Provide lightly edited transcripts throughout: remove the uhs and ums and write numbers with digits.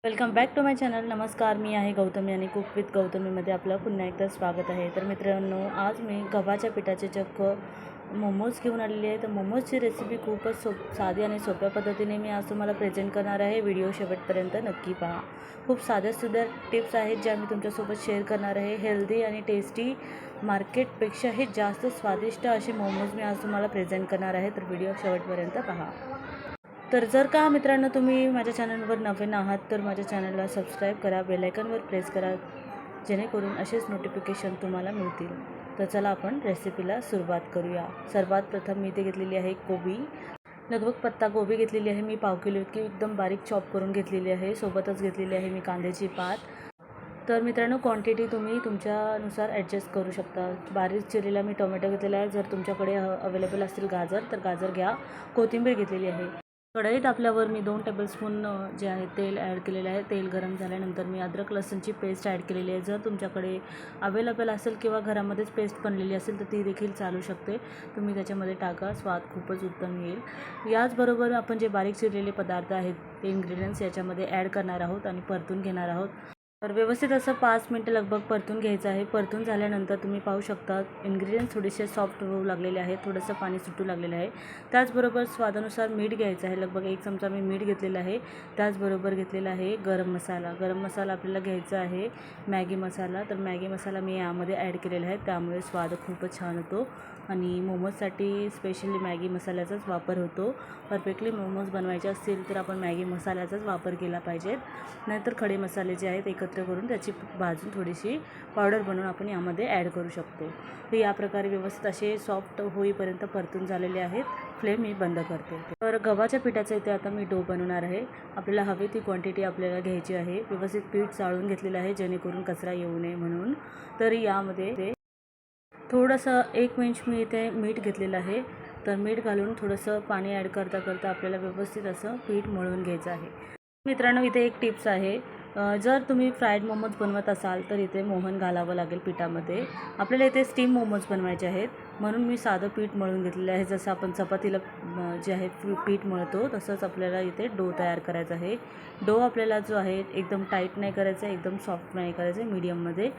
Welcome back to my channel. नमस्कार, मी आहे गौतमी आणि कुक विथ गौतमीमध्ये आपलं पुन्हा एकदा स्वागत आहे. तर मित्रांनो, आज मी गव्हाच्या पिठाचे चक्क मोमोज घेऊन आलेली आहे. तर मोमोजची रेसिपी खूपच साधी आणि सोप्या पद्धतीने मी आज तुम्हाला प्रेझेंट करणार आहे. व्हिडिओ शेवटपर्यंत नक्की पहा. खूप साध्या टिप्स आहेत ज्या मी तुमच्यासोबत शेअर करणार आहे. हेल्दी आणि टेस्टी, मार्केटपेक्षाही जास्त स्वादिष्ट असे मोमोज मी आज तुम्हाला प्रेझेंट करणार आहे. तर व्हिडिओ शेवटपर्यंत पहा. तर जर का मित्रांनो तुम्ही माझ्या चॅनलवर नवीन आहात तर माझ्या चॅनलला सबस्क्राईब करा, बेल आयकॉनवर प्रेस करा, जेणेकरून असेच नोटिफिकेशन तुम्हाला मिळतील. तर चला आपण रेसिपीला सुरुवात करूया. सर्वात प्रथम मी इथे घेतलेली आहे कोबी. लगभग पत्ता गोबी घेतलेली आहे मी, पाव किलो इतकी एकदम बारीक चॉप करून घेतलेली आहे. सोबतच घेतलेली आहे मी कांद्याची पात. तर मित्रांनो, क्वांटिटी तुम्ही तुमच्यानुसार ॲडजस्ट करू शकता. बारीक चिरलेला मी टोमॅटो घेतलेला आहे. जर तुमच्याकडे अवेलेबल असतील गाजर तर गाजर घ्या. कोथिंबीर घेतलेली आहे. कढईत आपल्यावर मी 2 टेबलस्पून जे आहे तेल ॲड केलेलं आहे. तेल गरम झाल्यानंतर मी अद्रक लसूणची पेस्ट ॲड केलेली आहे. जर तुमच्याकडे अवेलेबल असेल किंवा घरामध्येच पेस्ट बनलेली असेल तर ती देखील चालू शकते. तुम्ही त्याच्यामध्ये टाका, स्वाद खूपच उत्तम येईल. याचबरोबर आपण जे बारीक चिरलेले पदार्थ आहेत ते इन्ग्रेडियंट्स याच्यामध्ये ॲड करणार आहोत आणि परतून घेणार आहोत. तर व्यवस्थित असं 5 मिनटं लगभग परतून घ्यायचं आहे. परतून झाल्यानंतर तुम्ही पाहू शकता इन्ग्रेडियंट्स थोडेसे सॉफ्ट होऊ लागलेले आहेत, थोडंसं पाणी सुटू लागलेलं आहे. त्याचबरोबर स्वादानुसार मीठ घ्यायचं आहे. लगभग 1 चमचा मी मीठ घेतलेलं आहे. त्याचबरोबर घेतलेला आहे गरम मसाला. गरम मसाला आपल्याला घ्यायचा आहे मॅगी मसाला. तर मॅगी मसाला मी यामध्ये ॲड केलेला आहे, त्यामुळे स्वाद खूपच छान होतो आणि मोमोजसाठी स्पेशली मॅगी मसाल्याचाच वापर होतो. परफेक्टली मोमोज बनवायचे असतील तर आपण मॅगी मसाल्याचाच वापर केला पाहिजे. नाहीतर खडे मसाले जे आहेत एकत्र करून त्याची भाजून थोडीशी पावडर बनवून आपण यामध्ये ॲड करू शकतो. तर या प्रकारे व्यवस्थित असे सॉफ्ट होईपर्यंत परतून झालेले आहेत. फ्लेम मी बंद करते. तर गव्हाच्या पिठाचं इथे आता मी डो बनवणार आहे. आपल्याला हवी ती क्वांटिटी आपल्याला घ्यायची आहे. व्यवस्थित पीठ चाळून घेतलेलं आहे जेणेकरून कचरा येऊ नये म्हणून. तर यामध्ये थोडंसं 1 इंच मी इथे मीठ घेतलेलं आहे. तर मीठ घालून थोडंसं पाणी ॲड करता आपल्याला व्यवस्थित असं पीठ मळून घ्यायचं आहे. मित्रांनो, इथे एक टिप्स आहे. जर तुम्ही फ्राईड मोमोज बनवत असाल तर इथे मोहन घालावं लागेल पिठामध्ये. आपल्याला इथे स्टीम मोमोज बनवायचे आहेत म्हणून मी साधं पीठ मळून घेतलेलं आहे. जसं आपण चपातीला जे आहे पीठ मळतो तसंच आपल्याला इथे डो तयार करायचा आहे. डो आपल्याला जो आहे एकदम टाईट नाही करायचं आहे, एकदम सॉफ्ट नाही करायचं आहे, मीडियममध्ये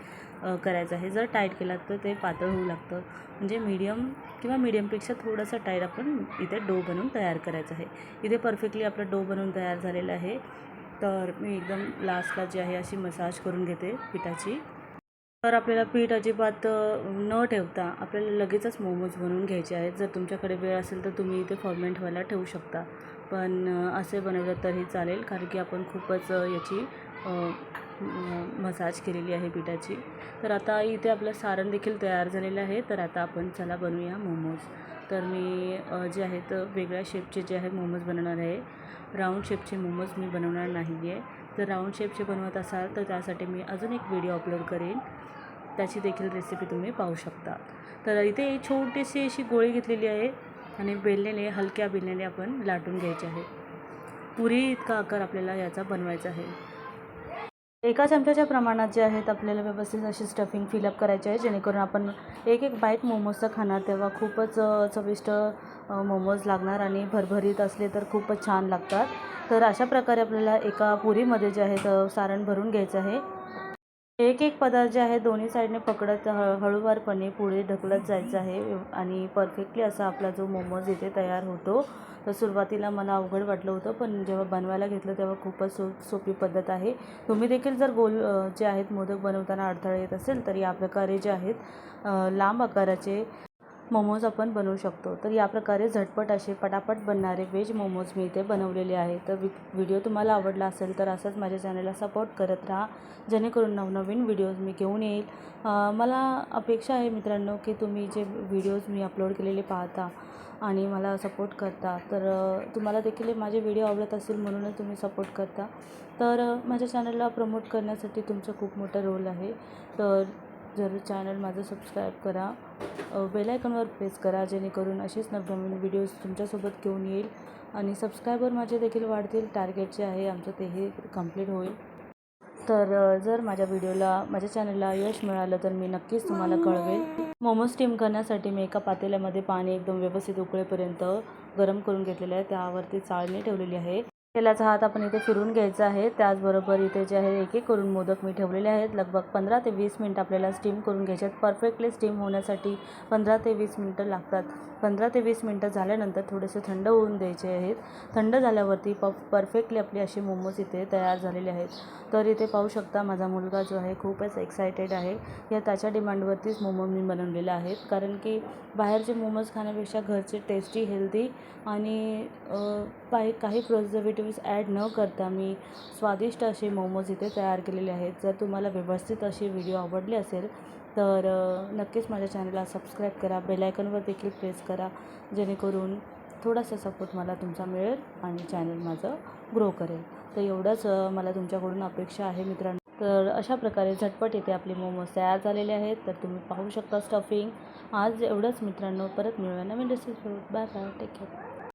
करायचं आहे. जर टाईट केला तर ते पातळ होऊ लागतं. म्हणजे मीडियम किंवा मीडियमपेक्षा थोडंसं टाईट आपण इथे डो बनवून तयार करायचं आहे. इथे परफेक्टली आपला डो बनवून तयार झालेला आहे. तर मी एकदम लास्टला जी आहे अशी मसाज करून घेते पिठाची. तर आपल्याला पीठ अजिबात न ठेवता आपल्याला लगेचच मोमोज बनवून घ्यायचे आहेत. जर तुमच्याकडे वेळ असेल तर तुम्ही इथे फर्मेंट व्हायला ठेवू शकता, पण असे बनवलं तरी चालेल कारण की आपण खूपच याची मसाज केलेली आहे पिठाची. तर आता इथे आपलं सारण देखील तयार झालेलं आहे. तर आता आपण चला बनवूया मोमोज. तर मी जे आहेत वेगळ्या शेपचे जे आहे मोमोज बनवणार आहे. राऊंड शेपचे मोमोज मी बनवणार नाही आहे. तर राऊंड शेपचे बनवत असाल तर त्यासाठी मी अजून एक व्हिडिओ अपलोड करेन, त्याची देखील रेसिपी तुम्ही पाहू शकता. तर इथे छोटीशी अशी गोळी घेतलेली आहे आणि बेलण्याने, हलक्या बेलण्याने आपण लाटून घ्यायचे आहे. पुरी इतका आकार आपल्याला याचा बनवायचा आहे. 1 चमच्याच्या प्रमाणात जे आहेत आपल्याला व्यवस्थित अशी स्टफिंग फिलअप करायची आहे जेणेकरून आपण एक बाईट मोमोजचा खाणार तेव्हा खूपच चविष्ट मोमोज लागणार आणि भरभरीत असले तर खूपच छान लागतात. तर अशा प्रकारे आपल्याला एका पुरीमध्ये जे आहेत सारण भरून घ्यायचं आहे. एक पदार्थ जे आहे दोन्ही साईडने पकडत हळूवारपणे पुढे ढकलत जायचं आहे आणि परफेक्टली असा आपला जो मोमोज इथे तयार होतो. तर सुरुवातीला मला अवघड वाटलं होतं, पण जेव्हा बनवायला घेतलं तेव्हा खूपच सोपी पद्धत आहे. तुम्ही देखील जर गोल जे आहेत मोदक बनवताना अडथळे येत असेल तर या प्रकारे जे आहेत लांब आकाराचे मोमोज आपण बनवू शकतो. तर या प्रकारे झटपट असे पटापट बनणारे व्हेज मोमोज मी इथे बनवलेले आहे. तर व्हिडिओ तुम्हाला आवडला असेल तर असंच माझ्या चॅनलला सपोर्ट करत राहा जेणेकरून नवनवीन व्हिडिओज मी घेऊन येईल. मला अपेक्षा आहे मित्रांनो की तुम्ही जे व्हिडिओज मी अपलोड केलेले पाहता आणि मला सपोर्ट करता. तर तुम्हाला देखील माझे व्हिडिओ आवडत असेल म्हणूनच तुम्ही सपोर्ट करता. तर माझ्या चॅनलला प्रमोट करण्यासाठी तुमचं खूप मोठा रोल आहे. तर जर चॅनल माझं सबस्क्राईब करा, बेल आयकॉनवर प्रेस करा जेणेकरून असेच नवनवीन व्हिडिओज तुमच्यासोबत घेऊन येईल आणि सबस्क्रायबर माझे देखील वाढतील. टार्गेट जे आहे आमचं तेही कंप्लीट होईल. तर जर माझ्या चॅनलला यश मिळालं तर मी नक्कीच तुम्हाला कळवेल. मोमोज स्टीम करण्यासाठी मी एका पातेल्यामध्ये पाणी एकदम व्यवस्थित उकळेपर्यंत गरम करून घेतलेलं आहे. त्यावरती चाळणी ठेवलेली आहे. तेलाचा हात आपण इथे फिरून घ्यायचा आहे. त्याचबरोबर इथे जे आहे एक एक करून मोदक मी ठेवलेले आहेत. लगभग 15 ते 20 मिनिट आपल्याला स्टीम करून घ्यायचे आहेत. परफेक्टली स्टीम होण्यासाठी 15 ते 20 मिनिटं लागतात. 15 ते 20 मिनिटं झाल्यानंतर थोडेसे थंड होऊन द्यायचे आहेत. थंड झाल्यावरती परफेक्टली आपली अशी मोमोज इथे तयार झालेले आहेत. तर इथे पाहू शकता माझा मुलगा जो आहे खूपच एक्सायटेड आहे. त्याच्या डिमांडवरतीच मोमोज मी बनवलेले आहेत. कारण की बाहेरचे मोमोज खाण्यापेक्षा घरचे टेस्टी, हेल्दी आणि काही प्रिझर्वेटिव्स ॲड न करता मी स्वादिष्ट असे मोमोज इथे तयार केलेले आहेत. जर तुम्हाला व्यवस्थित अशी व्हिडिओ आवडली असेल तर नक्कीच माझ्या चॅनलला सबस्क्राईब करा. बेल आयकॉनवर देखील प्रेस करा, जेणेकरून थोडासा सपोर्ट मला तुमचा मिळेल आणि चॅनल माझं ग्रो करेल. तर एवढंच मला तुमच्याकडून अपेक्षा आहे मित्रांनो. तर अशा प्रकारे झटपट इथे आपले मोमोज तयार झालेले आहेत. तर तुम्ही पाहू शकता स्टफिंग. आज एवढंच मित्रांनो. परत मिळूया नवीन recipe. Bye bye. Take care.